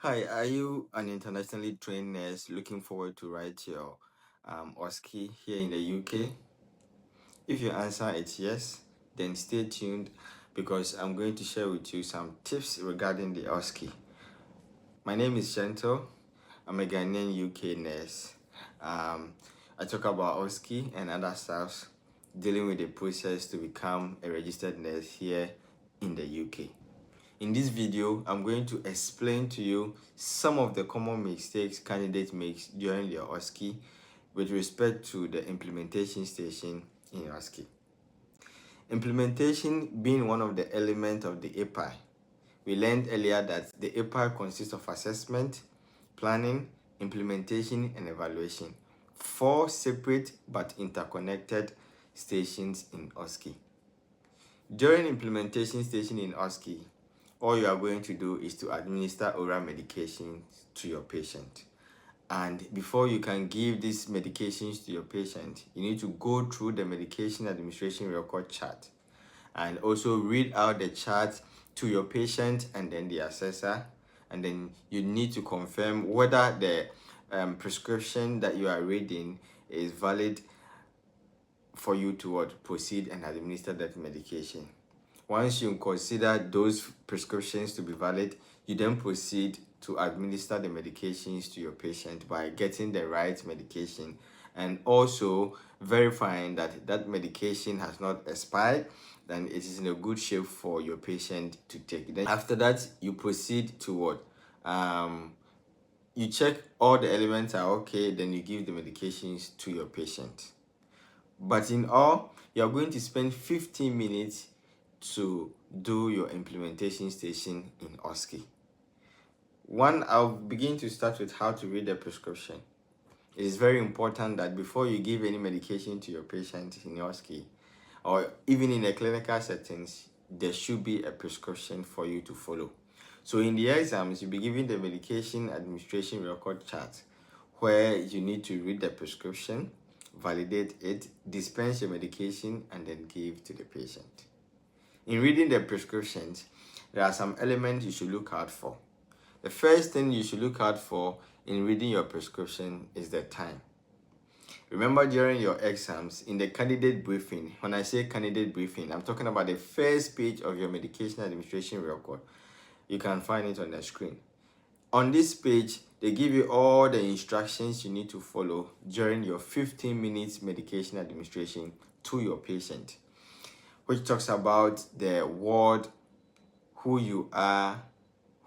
Hi, are you an internationally trained nurse looking forward to write your OSCE here in the UK? If your answer is yes, then stay tuned because I'm going to share with you some tips regarding the OSCE. My name is Gentle. I'm a Ghanaian UK nurse. I talk about OSCE and other stuff dealing with the process to become a registered nurse here in the UK. In this video, I'm going to explain to you some of the common mistakes candidates make during their OSCE with respect to the implementation station in OSCE. Implementation being one of the elements of the API. We learned earlier that the API consists of assessment, planning, implementation, and evaluation. 4 separate but interconnected stations in OSCE. During implementation station in OSCE, all you are going to do is to administer oral medications to your patient. And before you can give these medications to your patient, you need to go through the medication administration record chart and also read out the chart to your patient and then the assessor. And then you need to confirm whether the prescription that you are reading is valid for you to proceed and administer that medication. Once you consider those prescriptions to be valid, you then proceed to administer the medications to your patient by getting the right medication and also verifying that that medication has not expired, then it is in a good shape for your patient to take. Then after that, you proceed to what? You check all the elements are okay, then you give the medications to your patient. But in all, you're going to spend 15 minutes to do your implementation station in OSCE. I'll begin to start with how to read the prescription. It is very important that before you give any medication to your patient in OSCE, or even in a clinical settings, there should be a prescription for you to follow. So in the exams, you'll be given the medication administration record chart where you need to read the prescription, validate it, dispense your medication, and then give to the patient. In reading the prescriptions, there are some elements you should look out for. The first thing you should look out for in reading your prescription is the time. Remember during your exams, in the candidate briefing, when I say candidate briefing, I'm talking about the first page of your medication administration record. You can find it on the screen. On this page, they give you all the instructions you need to follow during your 15 minutes medication administration to your patient, which talks about the ward, who you are,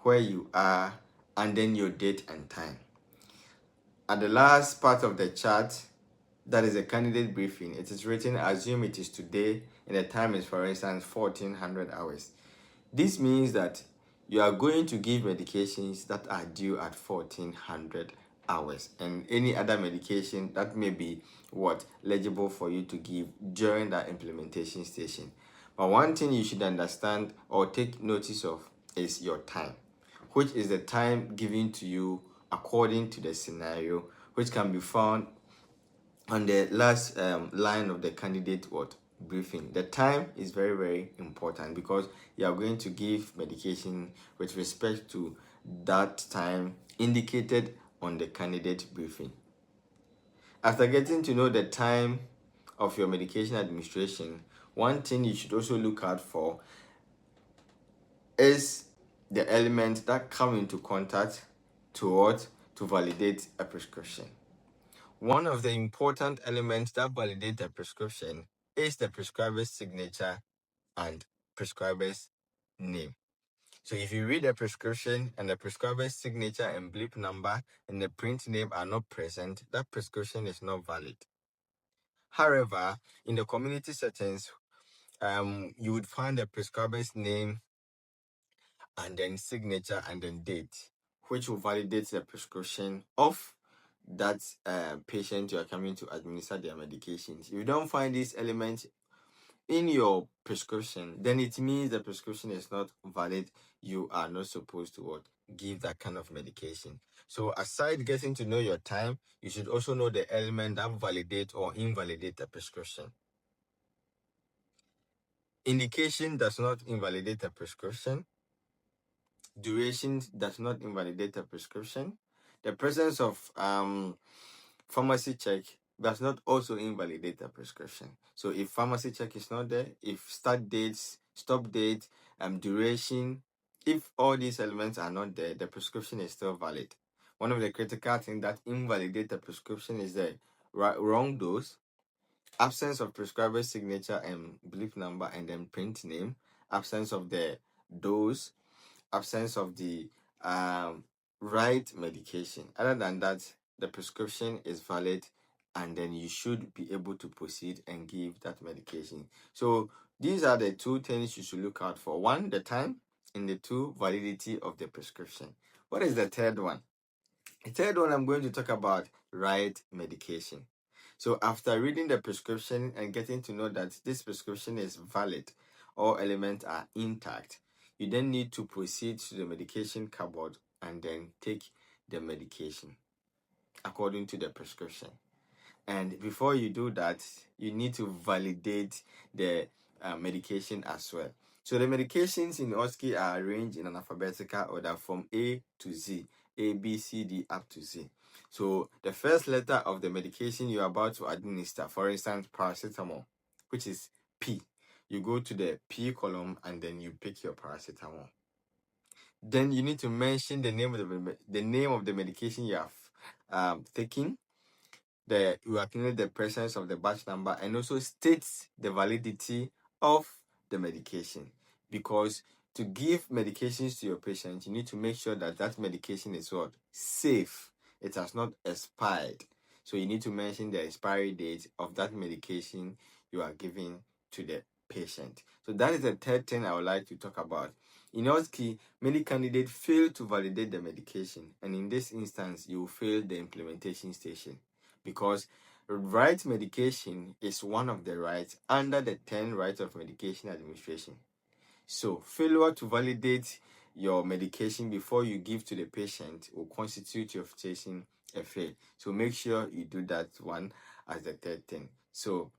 where you are, and then your date and time. At the last part of the chart, that is a candidate briefing. It is written, assume it is today, and the time is, for instance, 1400 hours. This means that you are going to give medications that are due at 1400 hours and any other medication that may be legible for you to give during that implementation station. But one thing you should understand or take notice of is your time, which is the time given to you according to the scenario, which can be found on the last line of the candidate briefing. The time is very, very important because you are going to give medication with respect to that time indicated on the candidate briefing. After getting to know the time of your medication administration, one thing you should also look out for is the elements that come into contact to validate a prescription. One of the important elements that validate a prescription is the prescriber's signature and prescriber's name. So if you read a prescription and the prescriber's signature and blip number and the print name are not present, that prescription is not valid. However, in the community settings, you would find the prescriber's name and then signature and then date, which will validate the prescription of that patient you are coming to administer their medications. If you don't find these elements in your prescription, then it means the prescription is not valid. You are not supposed to give that kind of medication. So aside getting to know your time, you should also know the element that validate or invalidate the prescription. Indication does not invalidate a prescription. duration does not invalidate a prescription. The presence of pharmacy check does not also invalidate a prescription. So if pharmacy check is not there, if start dates, stop date, duration, if all these elements are not there, the prescription is still valid. One of the critical things that invalidate the prescription is the wrong dose, absence of prescriber's signature and belief number and then print name, absence of the dose, absence of the right medication. Other than that, the prescription is valid and then you should be able to proceed and give that medication. So these are the two things you should look out for. One, the time, and the two, validity of the prescription. What is the third one? The third one, I'm going to talk about right medication. So after reading the prescription and getting to know that this prescription is valid, all elements are intact, you then need to proceed to the medication cupboard and then take the medication according to the prescription. And before you do that, you need to validate the medication as well. So the medications in OSCE are arranged in an alphabetical order from A to Z, A, B, C, D, up to Z. So the first letter of the medication you're about to administer, for instance, paracetamol, which is P. You go to the P column and then you pick your paracetamol. Then you need to mention the name of the medication you have taken. You acknowledge the presence of the batch number and also states the validity of the medication, because to give medications to your patient, you need to make sure that that medication is what? Safe. It has not expired. So you need to mention the expiry date of that medication you are giving to the patient. So that is the third thing I would like to talk about. In OSCE, many candidates fail to validate the medication, and in this instance, you will fail the implementation station, because right medication is one of the rights under the 10 rights of medication administration. So failure to validate your medication before you give to the patient will constitute your station a fail. So make sure you do that one as the third thing. So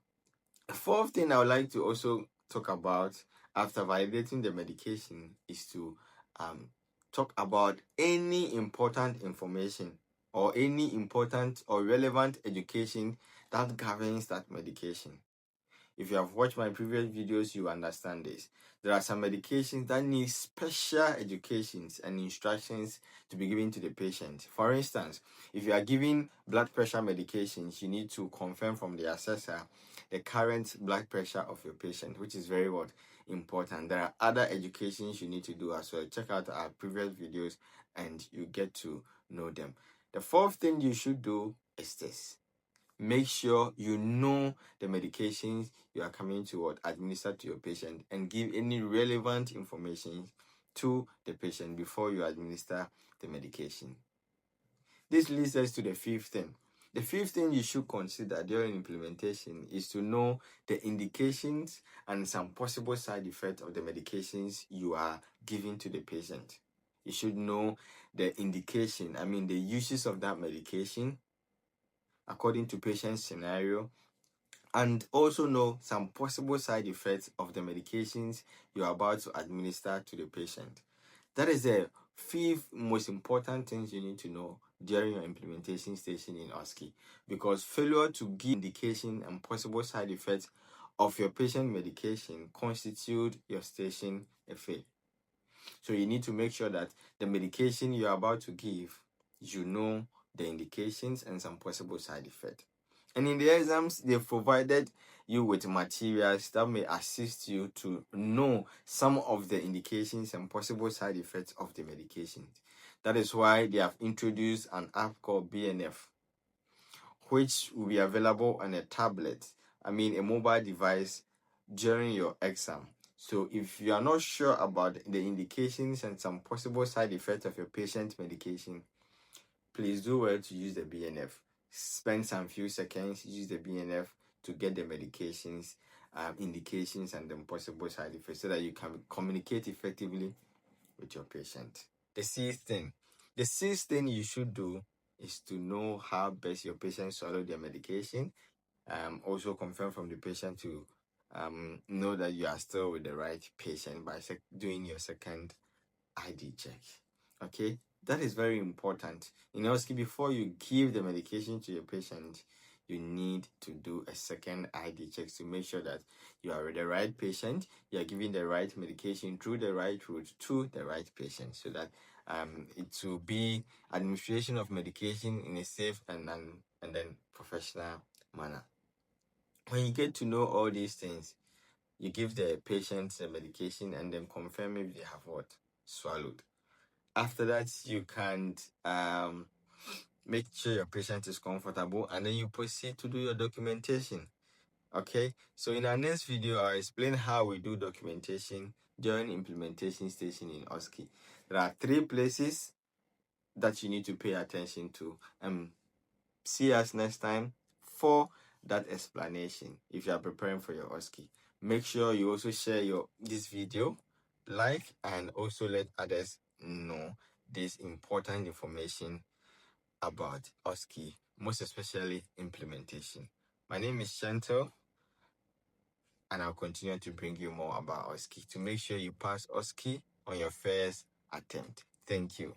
the fourth thing I would like to also talk about after validating the medication is to talk about any important information or any important or relevant education that governs that medication. If you have watched my previous videos, you understand this. There are some medications that need special educations and instructions to be given to the patient. For instance, if you are giving blood pressure medications, you need to confirm from the assessor the current blood pressure of your patient, which is very important. There are other educations you need to do as well. Check out our previous videos and you get to know them. The fourth thing you should do is this. Make sure you know the medications you are coming to administer to your patient and give any relevant information to the patient before you administer the medication. This leads us to the fifth thing. The fifth thing you should consider during implementation is to know the indications and some possible side effects of the medications you are giving to the patient. You should know the indication, the uses of that medication according to patient's scenario, and also know some possible side effects of the medications you are about to administer to the patient. That is the fifth most important things you need to know during your implementation station in OSCE, because failure to give indication and possible side effects of your patient medication constitute your station a fail. So you need to make sure that the medication you are about to give, you know the indications and some possible side effects. And in the exams, they've provided you with materials that may assist you to know some of the indications and possible side effects of the medications. That is why they have introduced an app called BNF, which will be available on a tablet, a mobile device during your exam. So if you are not sure about the indications and some possible side effects of your patient medication, please do well to use the BNF. Spend some few seconds, use the BNF to get the medications, indications, and the possible side effects so that you can communicate effectively with your patient. The sixth thing you should do is to know how best your patient swallow their medication. Also confirm from the patient to know that you are still with the right patient by doing your second ID check. Okay, that is very important. In OSCE, before you give the medication to your patient, you need to do a second ID check to make sure that you are the right patient, you are giving the right medication through the right route to the right patient, so that it will be administration of medication in a safe and then professional manner. When you get to know all these things, you give the patient the medication and then confirm if they have what? Swallowed. After that, you can make sure your patient is comfortable, and then you proceed to do your documentation. Okay, so in our next video, I'll explain how we do documentation during implementation station in OSCE. There are 3 places that you need to pay attention to. See us next time for that explanation. If you are preparing for your OSCE, make sure you also share this video, like, and also let others know this important information about OSCE, most especially implementation. My name is Chantel, and I'll continue to bring you more about OSCE to make sure you pass OSCE on your first attempt. Thank you.